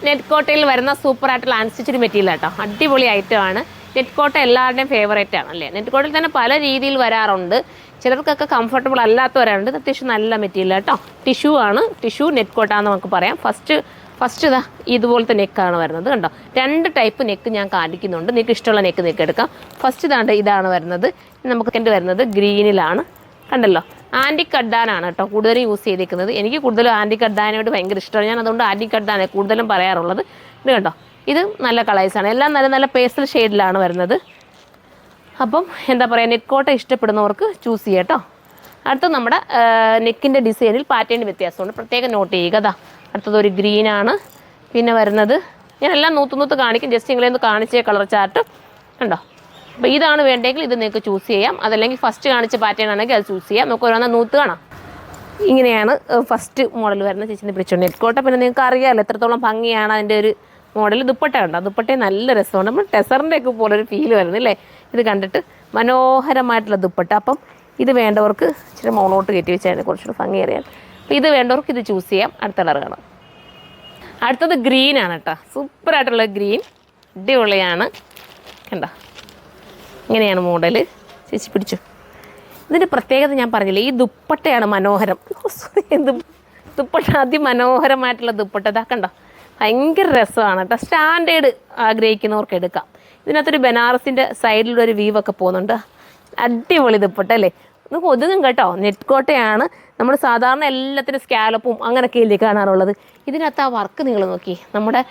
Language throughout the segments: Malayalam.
നെറ്റ് കോട്ടയിൽ വരുന്ന സൂപ്പറായിട്ടുള്ള അൺസ്റ്റിച്ചഡ് മെറ്റീരിയൽ കേട്ടോ. അടിപൊളി ഐറ്റമാണ്. നെറ്റ് കോട്ട എല്ലാവരുടെയും ഫേവറേറ്റ് ആണ് അല്ലേ. നെറ്റ് കോട്ടയിൽ തന്നെ പല രീതിയിൽ വരാറുണ്ട്. ചിലർക്കൊക്കെ കംഫർട്ടബിൾ അല്ലാത്തവരുണ്ട്. അത്യാവശ്യം നല്ല മെറ്റീരിയൽ കേട്ടോ. ടിഷ്യൂ ആണ്, ടിഷ്യൂ നെറ്റ് കോട്ട എന്ന് നമുക്ക് പറയാം. ഫസ്റ്റ് ഇതാ ഇതുപോലത്തെ നെക്കാണ് വരുന്നത് കണ്ടോ. 2 ടൈപ്പ് നെക്ക് ഞാൻ കാണിക്കുന്നുണ്ട്. നിങ്ങൾക്ക് ഇഷ്ടമുള്ള നെക്ക് എടുക്കാം. ഫസ്റ്റ് ഇതാണ് വരുന്നത്. നമുക്ക് വരുന്നത് ഗ്രീനിലാണ് കണ്ടല്ലോ. ആൻറ്റിക് കഡ്ഡാനാണ് കേട്ടോ കൂടുതലും യൂസ് ചെയ്തിരിക്കുന്നത്. എനിക്ക് കൂടുതലും ആൻറ്റിക് കഡ്ഡാനോട് ഭയങ്കര ഇഷ്ടമാണ്. ഞാൻ അതുകൊണ്ട് ആൻറ്റിക് കഡ്ഡാനെ കൂടുതലും പറയാറുള്ളത്. ഇത് കണ്ടോ, ഇത് നല്ല കളേഴ്സാണ്. എല്ലാം നല്ല നല്ല പേസ്റ്റൽ ഷെയ്ഡിലാണ് വരുന്നത്. അപ്പം എന്താ പറയുക, നെറ്റ് കോട്ട ഇഷ്ടപ്പെടുന്നവർക്ക് ചൂസ് ചെയ്യാം കേട്ടോ. അടുത്ത നമ്മുടെ നെക്കിൻ്റെ ഡിസൈനിൽ പാറ്റേൺ വ്യത്യാസമുണ്ട്, പ്രത്യേകം നോട്ട് ചെയ്യുക. അതാ അടുത്തത് ഒരു ഗ്രീനാണ്. പിന്നെ വരുന്നത് ഞാൻ എല്ലാം നൂത്ത് കാണിക്കും. ജസ്റ്റ് നിങ്ങളെ ഒന്ന് കാണിച്ചേ കളർ ചാർട്ട് കണ്ടോ. അപ്പോൾ ഇതാണ് വേണ്ടെങ്കിൽ ഇത് നിങ്ങൾക്ക് ചൂസ് ചെയ്യാം. അതല്ലെങ്കിൽ ഫസ്റ്റ് കാണിച്ച പാറ്റേൺ ആണെങ്കിൽ അത് ചൂസ് ചെയ്യാം. നമുക്ക് ഓരോന്ന് നൂത്ത് കാണാം. ഇങ്ങനെയാണ് ഫസ്റ്റ് മോഡൽ വരുന്നത്. ചേച്ചിനെ പിടിച്ചോണ്ട് നെറ്റ് കോട്ട. പിന്നെ നിങ്ങൾക്ക് അറിയാമല്ലോ എത്രത്തോളം ഭംഗിയാണ് അതിൻ്റെ ഒരു മോഡൽ. ദുപ്പട്ട ഉണ്ടോ, ദുപ്പട്ടയും നല്ല രസമുണ്ട്. നമ്മൾ ടെസറിൻ്റെ ഒക്കെ പോലൊരു ഫീൽ വരുന്നില്ലേ ഇത് കണ്ടിട്ട്. മനോഹരമായിട്ടുള്ള ദുപ്പട്ട. അപ്പം ഇത് വേണ്ടവർക്ക് ഇച്ചിരി മോളോട്ട് കയറ്റി വെച്ചാൽ കുറച്ചുകൂടി ഭംഗി അറിയാം. അപ്പോൾ ഇത് വേണ്ടവർക്ക് ഇത് ചൂസ് ചെയ്യാം. അടുത്ത കളർ കാണാം. അടുത്തത് ഗ്രീനാണ് കേട്ടോ. സൂപ്പറായിട്ടുള്ള ഗ്രീൻ, അടിപൊളിയാണ് കണ്ടോ. ഇങ്ങനെയാണ് മോഡൽ. ചേച്ചി പിടിച്ചു. ഇതിൻ്റെ പ്രത്യേകത ഞാൻ പറഞ്ഞില്ലേ, ഈ ദുപ്പട്ടയാണ് മനോഹരം. ദുപ്പട്ട അതിമനോഹരമായിട്ടുള്ള ദുപ്പട്ട ഇതാ കണ്ടോ. ഭയങ്കര രസമാണ് കേട്ടോ. സ്റ്റാൻഡേർഡ് ആഗ്രഹിക്കുന്നവർക്ക് എടുക്കാം. ഇതിനകത്തൊരു ബനാറസിൻ്റെ സൈഡിലൊരു വീവൊക്കെ പോകുന്നുണ്ട്. അടിപൊളി ദുപ്പട്ട അല്ലേ. നമുക്ക് ഒതുങ്ങും കേട്ടോ. നെറ്റ് കോട്ടയാണ്. നമ്മൾ സാധാരണ എല്ലാത്തിനും സ്കാലപ്പും അങ്ങനെയൊക്കെ ഇല്ലേ കാണാറുള്ളത്. ഇതിനകത്ത് ആ വർക്ക് നിങ്ങൾ നോക്കി, നമ്മുടെ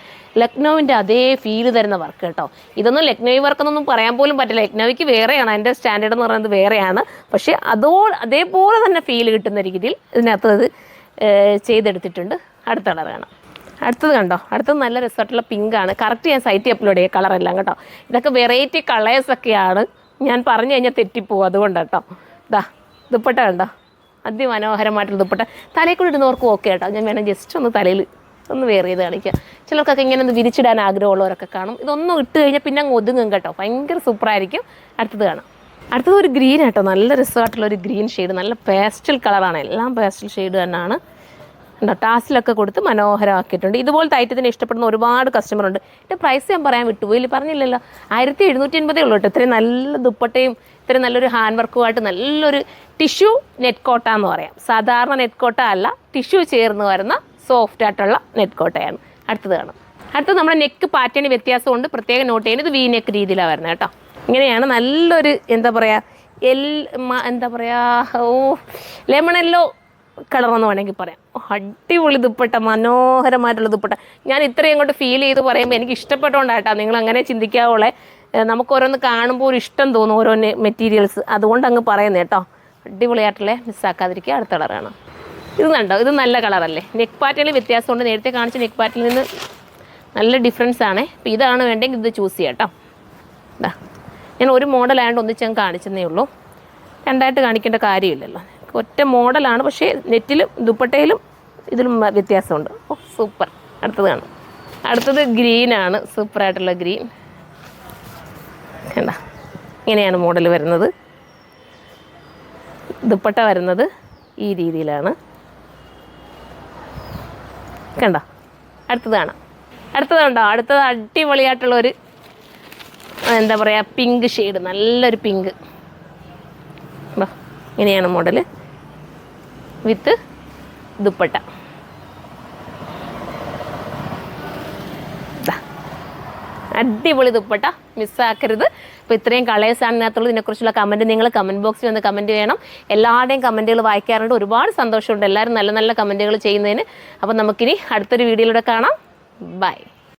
ലക്നൗവിൻ്റെ അതേ ഫീല് തരുന്ന വർക്ക് കേട്ടോ. ഇതൊന്നും ലക്നൗ വർക്കെന്നൊന്നും പറയാൻ പോലും പറ്റില്ല. ലക്നൗയ്ക്ക് വേറെയാണ്, അതിൻ്റെ സ്റ്റാൻഡേർഡ് എന്ന് പറയുന്നത് വേറെയാണ്. പക്ഷേ അതേപോലെ തന്നെ ഫീൽ കിട്ടുന്ന രീതിയിൽ ഇതിനകത്ത് അത് ചെയ്തെടുത്തിട്ടുണ്ട്. അടുത്ത കളർ വേണം. അടുത്തത് കണ്ടോ. അടുത്തത് നല്ല രസമായിട്ടുള്ള പിങ്കാണ്. കറക്റ്റ് ഞാൻ സൈറ്റിൽ അപ്ലോഡ് ചെയ്യുക കളറെല്ലാം കേട്ടോ. ഇതൊക്കെ വെറൈറ്റി കളേഴ്സൊക്കെയാണ്. ഞാൻ പറഞ്ഞു കഴിഞ്ഞാൽ തെറ്റിപ്പോവും, അതുകൊണ്ട് കേട്ടോ. ഇതാ ദുപ്പട്ട കണ്ടോ, അതിമനോഹരമായിട്ടുള്ള ദുപ്പട്ട. തലയിൽ കൂടി ഇടുന്നവർക്ക് ഓക്കെ കേട്ടോ. ഞാൻ വേണം ജസ്റ്റ് ഒന്ന് തലയിൽ ഒന്ന് വെയർ ചെയ്ത് കാണിക്കുക. ചിലർക്കൊക്കെ ഇങ്ങനെ ഒന്ന് വിരിച്ചിടാൻ ആഗ്രഹമുള്ളവരൊക്കെ കാണും. ഇതൊന്നും ഇട്ട് കഴിഞ്ഞാൽ പിന്നെ അങ്ങ് ഒതുങ്ങും കേട്ടോ. ഭയങ്കര സൂപ്പറായിരിക്കും. അടുത്തത് കാണാം. അടുത്തത് ഒരു ഗ്രീൻ കേട്ടോ. നല്ല രസമായിട്ടുള്ള ഒരു ഗ്രീൻ ഷെയ്ഡ്. നല്ല പേസ്റ്റൽ കളറാണ്. എല്ലാം പേസ്റ്റൽ ഷെയ്ഡ് തന്നെയാണ് ഉണ്ടോ. ടാസിലൊക്കെ കൊടുത്ത് മനോഹരമാക്കിയിട്ടുണ്ട്. ഇതുപോലത്തെ ഐറ്റത്തിന് ഇഷ്ടപ്പെടുന്ന ഒരുപാട് കസ്റ്റമറുണ്ട്. ഇതിൻ്റെ പ്രൈസ് ഞാൻ പറയാൻ വിട്ടുപോയി, പറഞ്ഞില്ലല്ലോ. 1780 ഉള്ളൂ കേട്ടോ. ഇത്രയും നല്ല ദുപ്പട്ടയും ഇത്രയും നല്ലൊരു ഹാൻഡ് വർക്കുമായിട്ട് നല്ലൊരു ടിഷ്യൂ നെറ്റ് കോട്ട എന്ന് പറയാം. സാധാരണ നെറ്റ് കോട്ട അല്ല, ടിഷ്യൂ ചേർന്ന് വരുന്ന സോഫ്റ്റ് ആയിട്ടുള്ള നെറ്റ് കോട്ടയാണ്. അടുത്തത് കാണാം. അടുത്തത് നമ്മുടെ നെക്ക് പാറ്റേൺ വ്യത്യാസമുണ്ട്, പ്രത്യേകം നോട്ട് ചെയ്യുന്നത്. ഇത് വി നെക്ക് രീതിയിലാണ് വരുന്നത് കേട്ടോ. ഇങ്ങനെയാണ് നല്ലൊരു എന്താ പറയുക ലെമണല്ലോ കളറെന്ന് വേണമെങ്കിൽ പറയാം. അടിപൊളി ദുപ്പട്ട, മനോഹരമായിട്ടുള്ള ദുപ്പട്ട. ഞാൻ ഇത്രയും കൊണ്ട് ഫീൽ ചെയ്ത് പറയുമ്പോൾ എനിക്ക് ഇഷ്ടപ്പെട്ടുകൊണ്ടാട്ടോ. നിങ്ങൾ അങ്ങനെ ചിന്തിക്കാവുള്ളേ. നമുക്ക് ഓരോന്ന് കാണുമ്പോൾ ഒരു ഇഷ്ടം തോന്നും, ഓരോ മെറ്റീരിയൽസ്. അതുകൊണ്ട് അങ്ങ് പറയുന്നത് കേട്ടോ. അടിപൊളിയായിട്ടുള്ള മിസ്സാക്കാതിരിക്കുക. അടുത്ത കളറാണ്. ഇത് കണ്ടോ, ഇത് നല്ല കളറല്ലേ. നെക്ക് പാറ്റേണിൽ വ്യത്യാസമുണ്ട്. നേരത്തെ കാണിച്ച നെക്ക് പാറ്റേണിൽ നിന്ന് നല്ല ഡിഫറൻസ് ആണ്. അപ്പോൾ ഇതാണ് വേണ്ടെങ്കിൽ ഇത് ചൂസ് ചെയ്യാം കേട്ടോ. ഇതാ ഞാൻ ഒരു മോഡലായതുകൊണ്ട് ഒന്നിച്ച് ഞാൻ കാണിച്ചെന്നേ ഉള്ളൂ. രണ്ടായിട്ട് കാണിക്കേണ്ട കാര്യമില്ലല്ലോ. ഒറ്റ മോഡലാണ്, പക്ഷേ നെറ്റിലും ദുപ്പട്ടയിലും ഇതിലും വ്യത്യാസമുണ്ട്. ഓ സൂപ്പർ. അടുത്തത് കാണാം. അടുത്തത് ഗ്രീനാണ്. സൂപ്പറായിട്ടുള്ള ഗ്രീൻ കണ്ട. ഇങ്ങനെയാണ് മോഡൽ വരുന്നത്. ദുപ്പട്ട വരുന്നത് ഈ രീതിയിലാണ് കണ്ടോ. അടുത്തത് കാണാം. അടുത്തത് കണ്ടോ. അടുത്തത് അടിപൊളിയായിട്ടുള്ളൊരു എന്താ പറയുക പിങ്ക് ഷെയ്ഡ്, നല്ലൊരു പിങ്ക്. ഇങ്ങനെയാണ് മോഡൽ വിത്ത് ദുപ്പട്ട. അടിപൊളി ദുപ്പട്ട, മിസ്സാക്കരുത്. അപ്പോൾ ഇത്രയും കളേഴ്സാണ് ഇതിനകത്തുള്ളത്. ഇതിനെക്കുറിച്ചുള്ള കമൻറ്റ് നിങ്ങൾ കമൻറ്റ് ബോക്സിൽ വന്ന് കമൻറ്റ് ചെയ്യണം. എല്ലാവരുടെയും കമൻറ്റുകൾ വായിക്കാറുണ്ട്. ഒരുപാട് സന്തോഷമുണ്ട് എല്ലാവരും നല്ല നല്ല കമൻറ്റുകൾ ചെയ്യുന്നതിന്. അപ്പോൾ നമുക്കിനി അടുത്തൊരു വീഡിയോയിലൂടെ കാണാം. ബൈ.